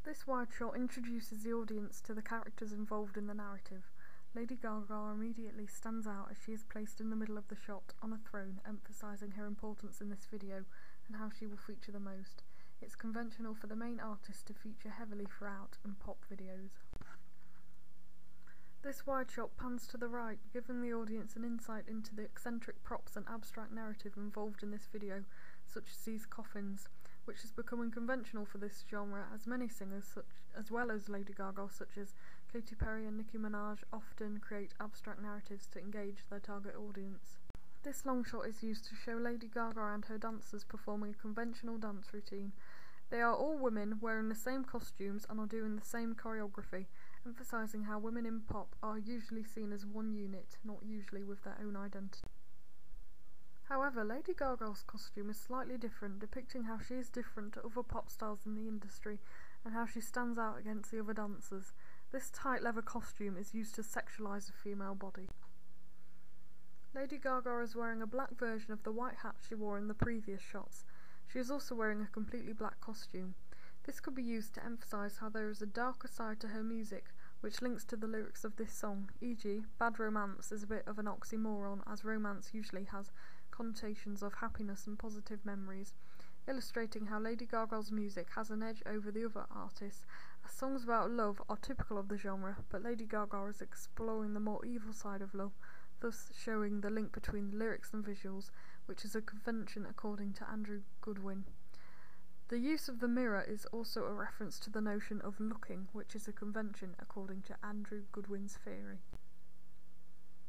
This wide shot introduces the audience to the characters involved in the narrative. Lady Gaga immediately stands out as she is placed in the middle of the shot on a throne, emphasising her importance in this video and how she will feature the most. It's conventional for the main artist to feature heavily throughout in pop videos. This wide shot pans to the right, giving the audience an insight into the eccentric props and abstract narrative involved in this video, such as these coffins, which is becoming conventional for this genre, as many singers, as well as Lady Gaga, such as Katy Perry and Nicki Minaj, often create abstract narratives to engage their target audience. This long shot is used to show Lady Gaga and her dancers performing a conventional dance routine. They are all women wearing the same costumes and are doing the same choreography, emphasising how women in pop are usually seen as one unit, not usually with their own identity. However, Lady Gaga's costume is slightly different, depicting how she is different to other pop stars in the industry and how she stands out against the other dancers. This tight leather costume is used to sexualise the female body. Lady Gaga is wearing a black version of the white hat she wore in the previous shots. She is also wearing a completely black costume. This could be used to emphasise how there is a darker side to her music, which links to the lyrics of this song, e.g. Bad Romance is a bit of an oxymoron, as romance usually has connotations of happiness and positive memories, illustrating how Lady Gaga's music has an edge over the other artists, as songs about love are typical of the genre, but Lady Gaga is exploring the more evil side of love, thus showing the link between the lyrics and visuals, which is a convention according to Andrew Goodwin. The use of the mirror is also a reference to the notion of looking, which is a convention according to Andrew Goodwin's theory.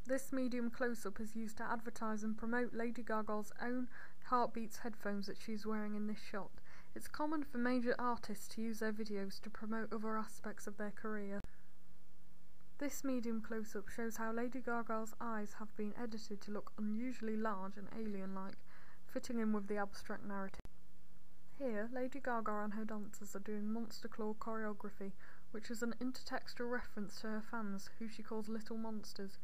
This medium close-up is used to advertise and promote Lady Gaga's own Heartbeats headphones that she's wearing in this shot. It's common for major artists to use their videos to promote other aspects of their career. This medium close-up shows how Lady Gaga's eyes have been edited to look unusually large and alien-like, fitting in with the abstract narrative. Here, Lady Gaga and her dancers are doing monster claw choreography, which is an intertextual reference to her fans, who she calls little monsters.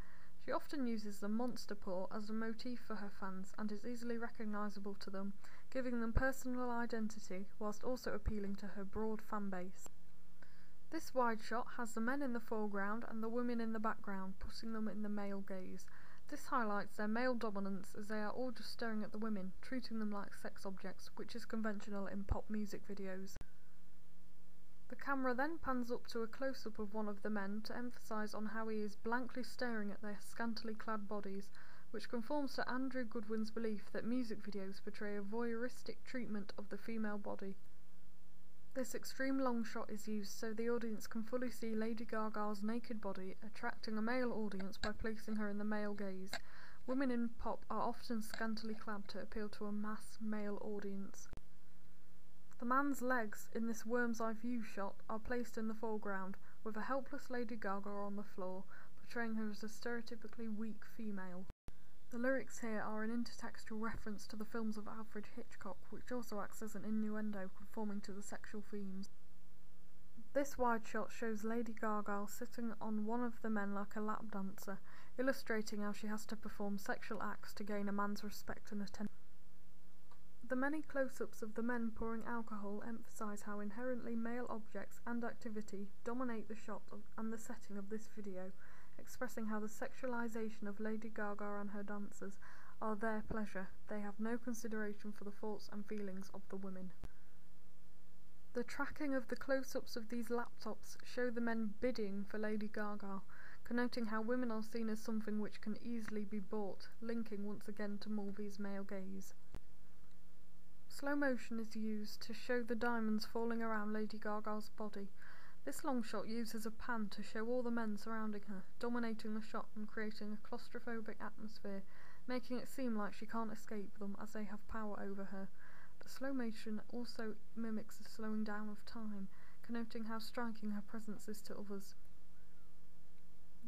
She often uses the monster paw as a motif for her fans and is easily recognisable to them, giving them personal identity whilst also appealing to her broad fan base. This wide shot has the men in the foreground and the women in the background, putting them in the male gaze. This highlights their male dominance, as they are all just staring at the women, treating them like sex objects, which is conventional in pop music videos. The camera then pans up to a close-up of one of the men to emphasise on how he is blankly staring at their scantily clad bodies, which conforms to Andrew Goodwin's belief that music videos portray a voyeuristic treatment of the female body. This extreme long shot is used so the audience can fully see Lady Gaga's naked body, attracting a male audience by placing her in the male gaze. Women in pop are often scantily clad to appeal to a mass male audience. The man's legs in this worm's eye view shot are placed in the foreground, with a helpless Lady Gaga on the floor, portraying her as a stereotypically weak female. The lyrics here are an intertextual reference to the films of Alfred Hitchcock, which also acts as an innuendo conforming to the sexual themes. This wide shot shows Lady Gaga sitting on one of the men like a lap dancer, illustrating how she has to perform sexual acts to gain a man's respect and attention. The many close-ups of the men pouring alcohol emphasise how inherently male objects and activity dominate the shot and the setting of this video, expressing how the sexualisation of Lady Gaga and her dancers are their pleasure. They have no consideration for the thoughts and feelings of the women. The tracking of the close-ups of these laptops show the men bidding for Lady Gaga, connoting how women are seen as something which can easily be bought, linking once again to Mulvey's male gaze. Slow motion is used to show the diamonds falling around Lady Gaga's body. This long shot uses a pan to show all the men surrounding her, dominating the shot and creating a claustrophobic atmosphere, making it seem like she can't escape them as they have power over her. The slow motion also mimics the slowing down of time, connoting how striking her presence is to others.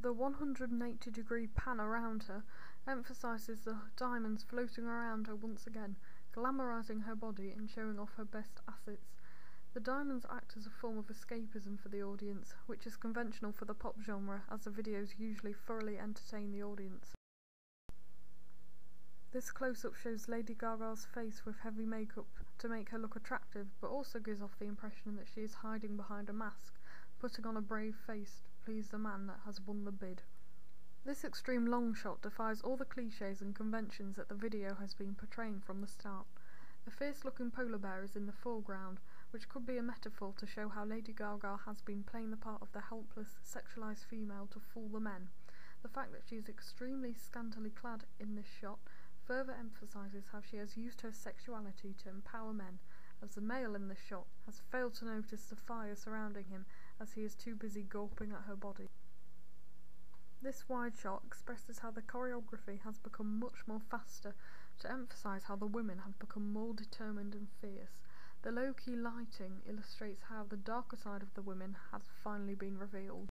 The 180-degree pan around her emphasises the diamonds floating around her once again, glamorising her body and showing off her best assets. The diamonds act as a form of escapism for the audience, which is conventional for the pop genre, as the videos usually thoroughly entertain the audience. This close-up shows Lady Gaga's face with heavy makeup to make her look attractive, but also gives off the impression that she is hiding behind a mask, putting on a brave face to please the man that has won the bid. This extreme long shot defies all the cliches and conventions that the video has been portraying from the start. A fierce-looking polar bear is in the foreground, which could be a metaphor to show how Lady Gaga has been playing the part of the helpless, sexualized female to fool the men. The fact that she is extremely scantily clad in this shot further emphasizes how she has used her sexuality to empower men, as the male in this shot has failed to notice the fire surrounding him as he is too busy gawping at her body. This wide shot expresses how the choreography has become much more faster to emphasize how the women have become more determined and fierce. The low-key lighting illustrates how the darker side of the women has finally been revealed.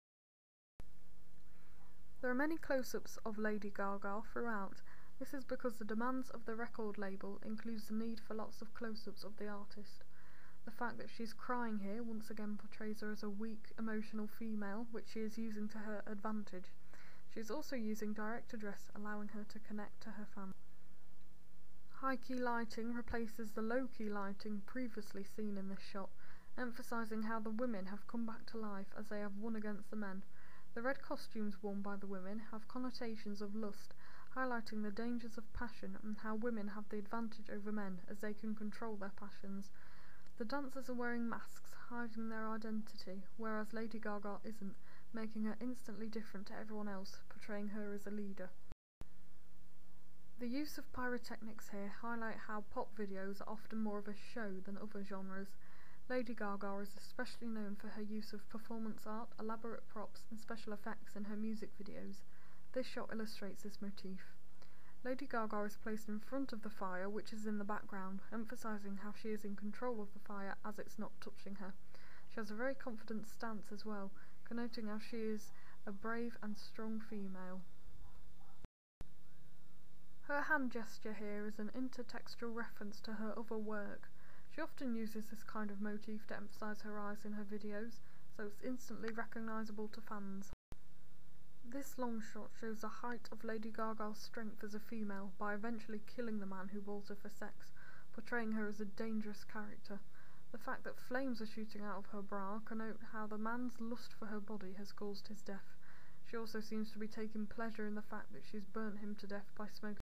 There are many close-ups of Lady Gaga throughout. This is because the demands of the record label includes the need for lots of close-ups of the artist. The fact that she's crying here once again portrays her as a weak, emotional female, which she is using to her advantage. She is also using direct address, allowing her to connect to her family. High-key lighting replaces the low-key lighting previously seen in this shot, emphasizing how the women have come back to life as they have won against the men. The red costumes worn by the women have connotations of lust, highlighting the dangers of passion and how women have the advantage over men as they can control their passions. The dancers are wearing masks, hiding their identity, whereas Lady Gaga isn't, making her instantly different to everyone else, portraying her as a leader. The use of pyrotechnics here highlight how pop videos are often more of a show than other genres. Lady Gaga is especially known for her use of performance art, elaborate props and special effects in her music videos. This shot illustrates this motif. Lady Gaga is placed in front of the fire, which is in the background, emphasizing how she is in control of the fire as it's not touching her. She has a very confident stance as well, connoting how she is a brave and strong female. Her hand gesture here is an intertextual reference to her other work. She often uses this kind of motif to emphasize her eyes in her videos, so it's instantly recognizable to fans. This long shot shows the height of Lady Gaga's strength as a female by eventually killing the man who bought her for sex, portraying her as a dangerous character. The fact that flames are shooting out of her bra connote how the man's lust for her body has caused his death. She also seems to be taking pleasure in the fact that she's burnt him to death by smoking